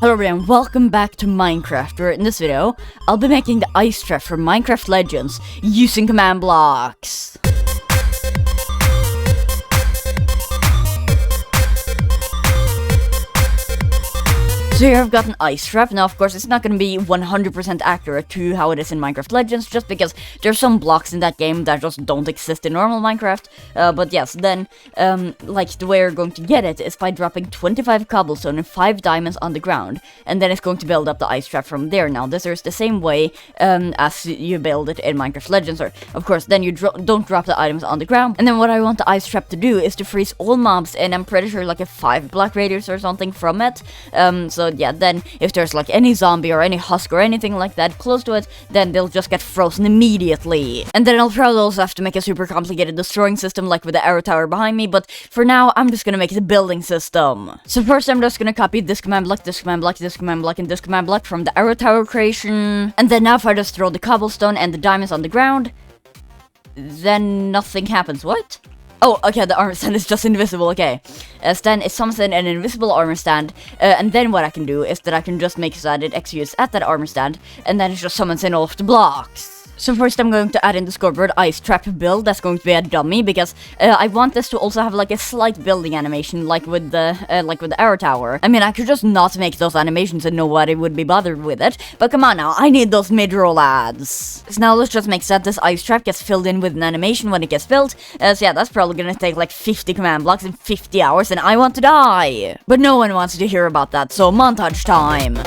Hello everyone, welcome back to Minecraft, where in this video, I'll be making the ice trap for Minecraft Legends using command blocks. So here I've got an ice trap. Now of course it's not going to be 100% accurate to how it is in Minecraft Legends, just because there's some blocks in that game that just don't exist in normal Minecraft. But yes, then like the way you're going to get it is by dropping 25 cobblestone and 5 diamonds on the ground, and then it's going to build up the ice trap from there. Now this is the same way as you build it in Minecraft Legends, or of course then you don't drop the items on the ground. And then what I want the ice trap to do is to freeze all mobs, and I'm pretty sure like a 5 block radius or something from it. So yeah, then if there's like any zombie or any husk or anything like that close to it, then they'll just get frozen immediately. And then I'll probably also have to make a super complicated destroying system like with the arrow tower behind me, but for now I'm just gonna make the building system. So first I'm just gonna copy this command block, this command block, this command block, and this command block from the arrow tower creation. And then now if I just throw the cobblestone and the diamonds on the ground, then nothing happens. What? Oh, okay, the armor stand is just invisible, okay. Then it summons in an invisible armor stand, and then what I can do is that I can just make so that it executes at that armor stand, and then it just summons in all of the blocks. So first I'm going to add in the scoreboard ice trap build. That's going to be a dummy, because I want this to also have like a slight building animation, like with the arrow tower. I mean, I could just not make those animations and nobody would be bothered with it, but come on now, I need those mid-roll ads. So now let's just make so that this ice trap gets filled in with an animation when it gets built. So yeah, that's probably gonna take like 50 command blocks in 50 hours, and I want to die. But no one wants to hear about that, so montage time.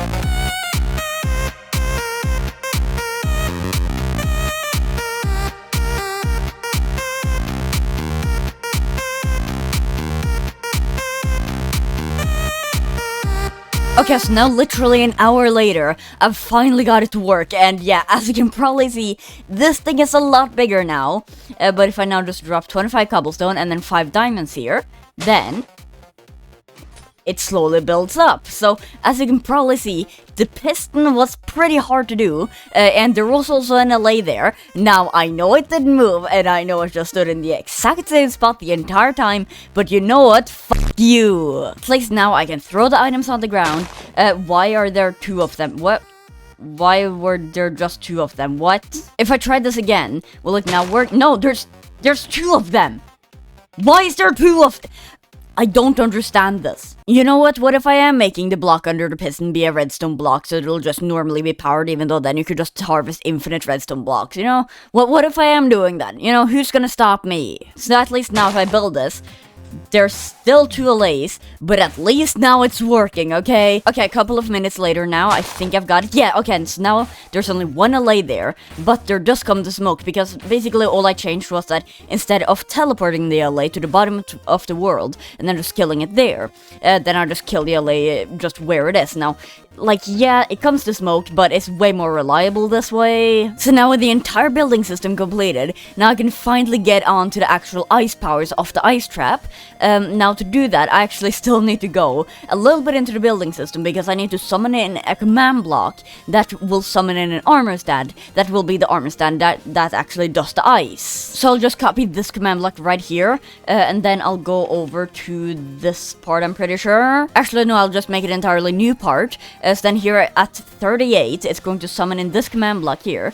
Okay, so now literally an hour later, I've finally got it to work, and yeah, as you can probably see, this thing is a lot bigger now. But if I now just drop 25 cobblestone and then 5 diamonds here, then it slowly builds up. So, as you can probably see, the piston was pretty hard to do, and there was also an LA there. Now, I know it didn't move, and I know it just stood in the exact same spot the entire time, but you know what? Fuck you! At least now I can throw the items on the ground. Why are there 2 of them? What? Why were there just 2 of them? What? If I try this again, will it now work? No, there's 2 of them! Why is there 2 of... I don't understand this. You know what if I am making the block under the piston be a redstone block, so it'll just normally be powered, even though then you could just harvest infinite redstone blocks, you know? What if I am doing that? You know, who's gonna stop me? So at least now if I build this, there's still 2 LAs, but at least now it's working, okay? Okay, a couple of minutes later now, I think I've got it. Yeah, okay, so now there's only 1 LA there, but there does come the smoke, because basically all I changed was that instead of teleporting the LA to the bottom of the world, and then just killing it there, then I just kill the LA just where it is. Now, like, yeah, it comes to smoke, but it's way more reliable this way. So now with the entire building system completed, now I can finally get on to the actual ice powers of the ice trap. Now to do that, I actually still need to go a little bit into the building system, because I need to summon in a command block that will summon in an armor stand. That will be the armor stand that actually does the ice. So I'll just copy this command block right here, and then I'll go over to this part, I'm pretty sure. Actually, no, I'll just make it an entirely new part. So then here at 38, it's going to summon in this command block here,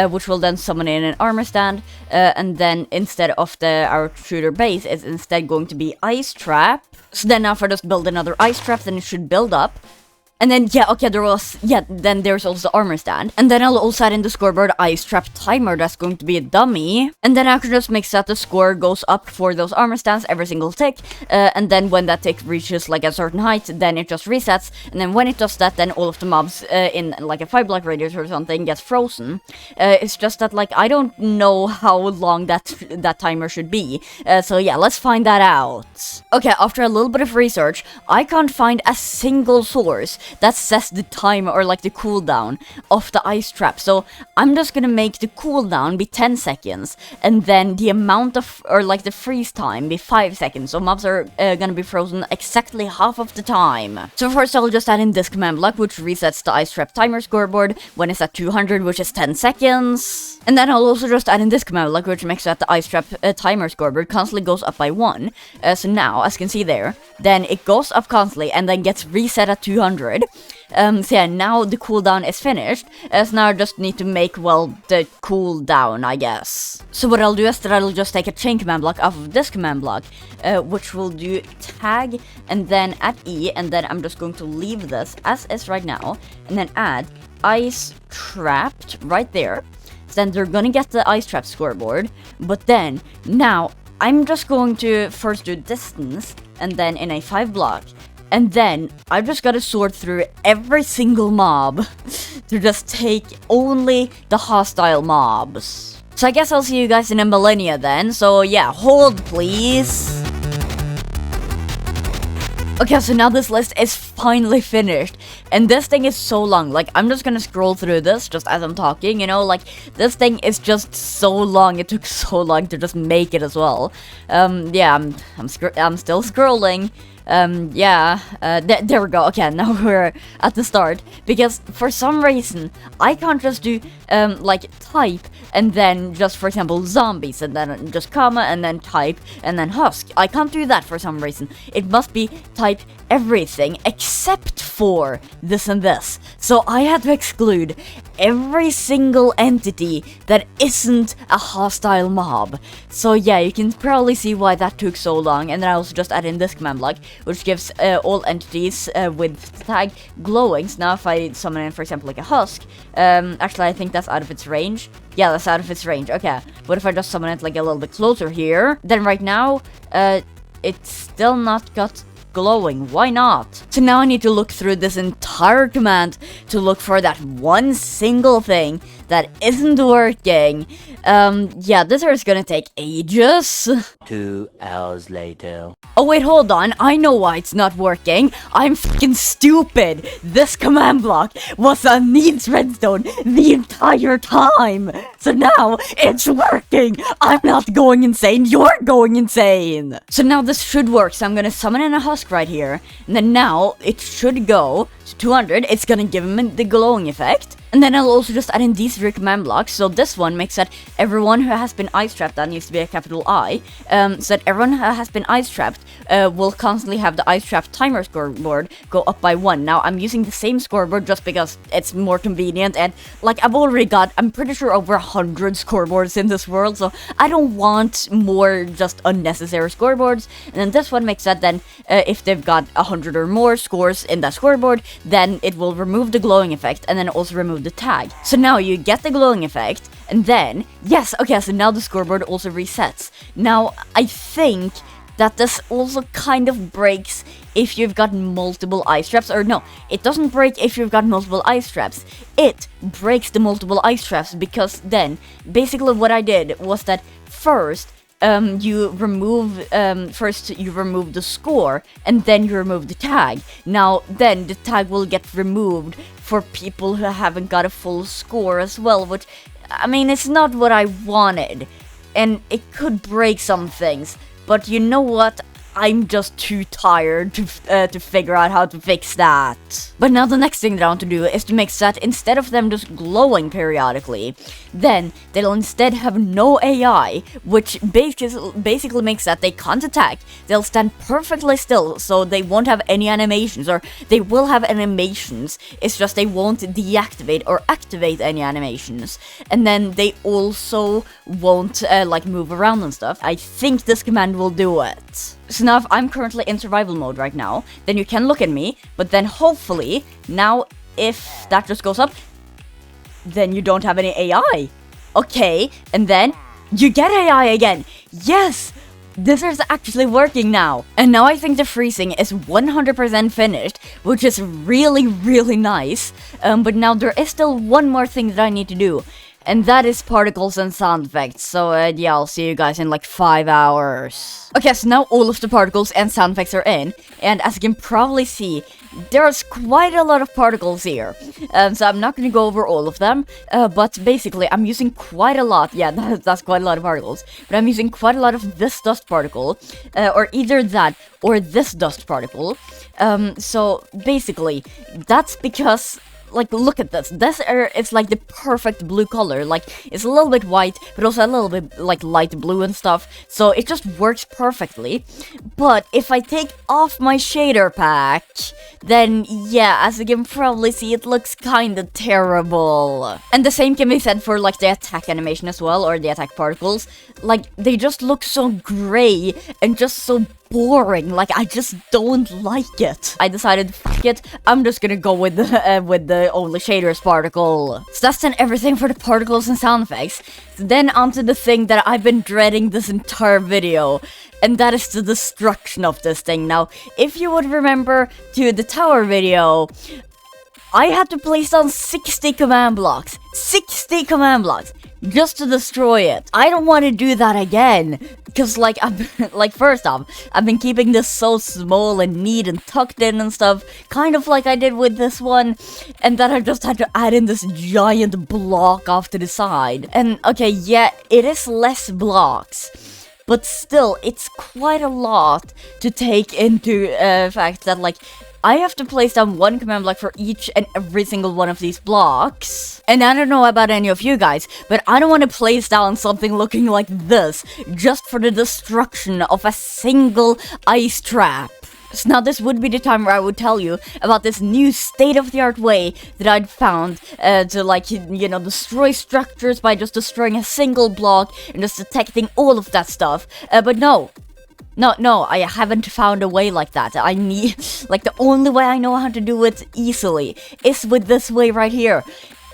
which will then summon in an armor stand, and then instead of the arrow shooter base, it's instead going to be ice trap. So then now if I just build another ice trap, then it should build up. And then, yeah, okay, then there's also the armor stand. And then I'll also add in the scoreboard ice trap timer that's going to be a dummy. And then I can just make so that the score goes up for those armor stands every single tick. And then when that tick reaches like a certain height, then it just resets. And then when it does that, then all of the mobs in like a 5 block radius or something gets frozen. It's just that like I don't know how long that timer should be. So yeah, let's find that out. Okay, after a little bit of research, I can't find a single source that says the time or like the cooldown of the ice trap. So I'm just gonna make the cooldown be 10 seconds, and then the amount of, or like the freeze time be 5 seconds. So mobs are gonna be frozen exactly half of the time. So first I'll just add in this command block, which resets the ice trap timer scoreboard when it's at 200, which is 10 seconds. And then I'll also just add in this command block, which makes that the ice trap timer scoreboard constantly goes up by 1. So now, as you can see there, then it goes up constantly and then gets reset at 200. So yeah, now the cooldown is finished. So now I just need to make, well, the cooldown, I guess. So what I'll do is that I'll just take a chain command block off of this command block, which will do tag, and then add E, and then I'm just going to leave this as is right now, and then add ice trapped right there. So then they're gonna get the ice trap scoreboard, but then now I'm just going to first do distance, and then in a 5 block, and then I just gotta sort through every single mob to just take only the hostile mobs. So I guess I'll see you guys in a millennia then, so yeah, hold please. Okay, so now this list is finally finished, and this thing is so long. Like, I'm just gonna scroll through this just as I'm talking, you know, like, this thing is just so long. It took so long to just make it as well. Yeah, I'm still scrolling. There we go. Okay, now we're at the start, because for some reason I can't just do like type and then just, for example, zombies and then just comma and then type and then husk. I can't do that for some reason. It must be type everything except for this and this. So I had to exclude every single entity that isn't a hostile mob. So yeah, you can probably see why that took so long. And then I also just add in this command block, which gives all entities with the tag glowing. So now if I summon in, for example, like a husk, actually I think that's out of its range. Yeah, that's out of its range. Okay, what if I just summon it like a little bit closer here? Then right now, it's still not got glowing. Why not? So now I need to look through this entire command to look for that one single thing that isn't working. Yeah, this is gonna take ages. 2 hours later. Oh wait, hold on, I know why it's not working. I'm fucking stupid. This command block was a needs redstone the entire time. So now it's working. I'm not going insane, you're going insane. So now this should work, so I'm gonna summon in a husk right here. And then now it should go to 200. It's gonna give him the glowing effect. And then I'll also just add in these 3 command blocks. So this one makes that everyone who has been ice trapped, that needs to be a capital I, so that everyone who has been ice trapped will constantly have the ice trap timer scoreboard go up by 1. Now I'm using the same scoreboard just because it's more convenient, and like I've already got, I'm pretty sure, over 100 scoreboards in this world, so I don't want more just unnecessary scoreboards. And then this one makes that then if they've got 100 or more scores in that scoreboard, then it will remove the glowing effect and then also remove the tag. So now you get the glowing effect, and then yes, okay, so now the scoreboard also resets. Now I think that this also kind of breaks if you've got multiple ice traps, or no, it doesn't break if you've got multiple ice traps. It breaks the multiple ice traps, because then basically what I did was that first you remove the score, and then you remove the tag. Now then the tag will get removed for people who haven't got a full score as well, which, I mean, it's not what I wanted, and it could break some things, but you know what? I'm just too tired to figure out how to fix that. But now the next thing that I want to do is to make that instead of them just glowing periodically, then they'll instead have no AI, which basically makes that they can't attack. They'll stand perfectly still, so they won't have any animations, or they will have animations, it's just they won't deactivate or activate any animations. And then they also won't like move around and stuff. I think this command will do it. So now if I'm currently in survival mode right now, then you can look at me, but then hopefully, now if that just goes up, then you don't have any AI. Okay, and then you get AI again. Yes! This is actually working now. And now I think the freezing is 100% finished, which is really, really nice. But now there is still one more thing that I need to do, and that is particles and sound effects. So yeah, I'll see you guys in like 5 hours. Okay, so now all of the particles and sound effects are in, and as you can probably see, there's quite a lot of particles here. So I'm not gonna go over all of them, but basically I'm using quite a lot. Yeah, that's quite a lot of particles. But I'm using quite a lot of this dust particle, or either that or this dust particle. So basically, that's because like, look at this. This is like the perfect blue color. Like, it's a little bit white, but also a little bit like light blue and stuff. So it just works perfectly. But if I take off my shader pack, then yeah, as you can probably see, it looks kinda terrible. And the same can be said for like the attack animation as well, or the attack particles. Like, they just look so gray and just so boring. Like, I just don't like it. I decided, fuck it, I'm just gonna go with the only shaders particle. So that's then everything for the particles and sound effects. So then onto the thing that I've been dreading this entire video, and that is the destruction of this thing. Now, if you would remember to the tower video, I had to place down 60 command blocks. 60 command blocks! Just to destroy it. I don't want to do that again. Because, like, first off, I've been keeping this so small and neat and tucked in and stuff. Kind of like I did with this one. And then I just had to add in this giant block off to the side. And, okay, yeah, it is less blocks. But still, it's quite a lot to take into fact that, like, I have to place down one command block for each and every single one of these blocks. And I don't know about any of you guys, but I don't want to place down something looking like this just for the destruction of a single ice trap. So now this would be the time where I would tell you about this new state-of-the-art way that I'd found to, like, you know, destroy structures by just destroying a single block and just detecting all of that stuff. But no, I haven't found a way like that. I need, like, the only way I know how to do it easily is with this way right here.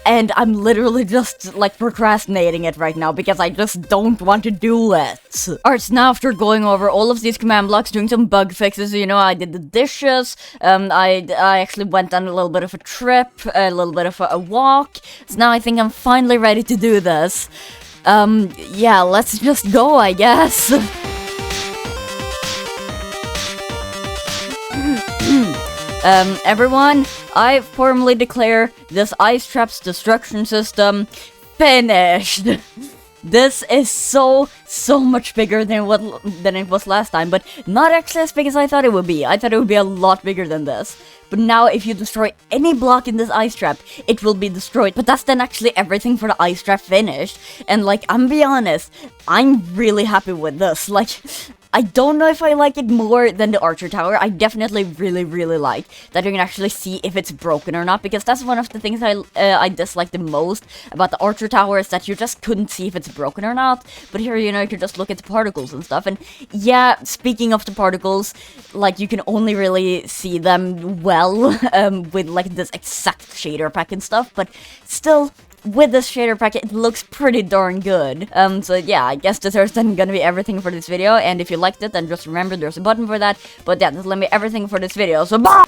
And I'm literally just, like, procrastinating it right now because I just don't want to do it. Alright, so now after going over all of these command blocks, doing some bug fixes, you know, I did the dishes, I actually went on a little bit of a trip, a little bit of a walk. So now I think I'm finally ready to do this. Yeah, let's just go, I guess. Everyone, I formally declare this ice trap's destruction system finished. This is so much bigger than it was last time, but not actually as big as I thought it would be. I thought it would be a lot bigger than this. But now if you destroy any block in this ice trap, it will be destroyed. But that's then actually everything for the ice trap finished. And, like, I'm be honest, I'm really happy with this. Like, I don't know if I like it more than the Archer Tower. I definitely really like that you can actually see if it's broken or not, because that's one of the things I dislike the most about the Archer Tower, is that you just couldn't see if it's broken or not. But here, you know, you can just look at the particles and stuff. And yeah, speaking of the particles, like, you can only really see them well with, like, this exact shader pack and stuff, but still, with this shader pack, it looks pretty darn good. So yeah, I guess this is then gonna be everything for this video, and if you liked it, then just remember there's a button for that. But yeah, this will be everything for this video, so bye!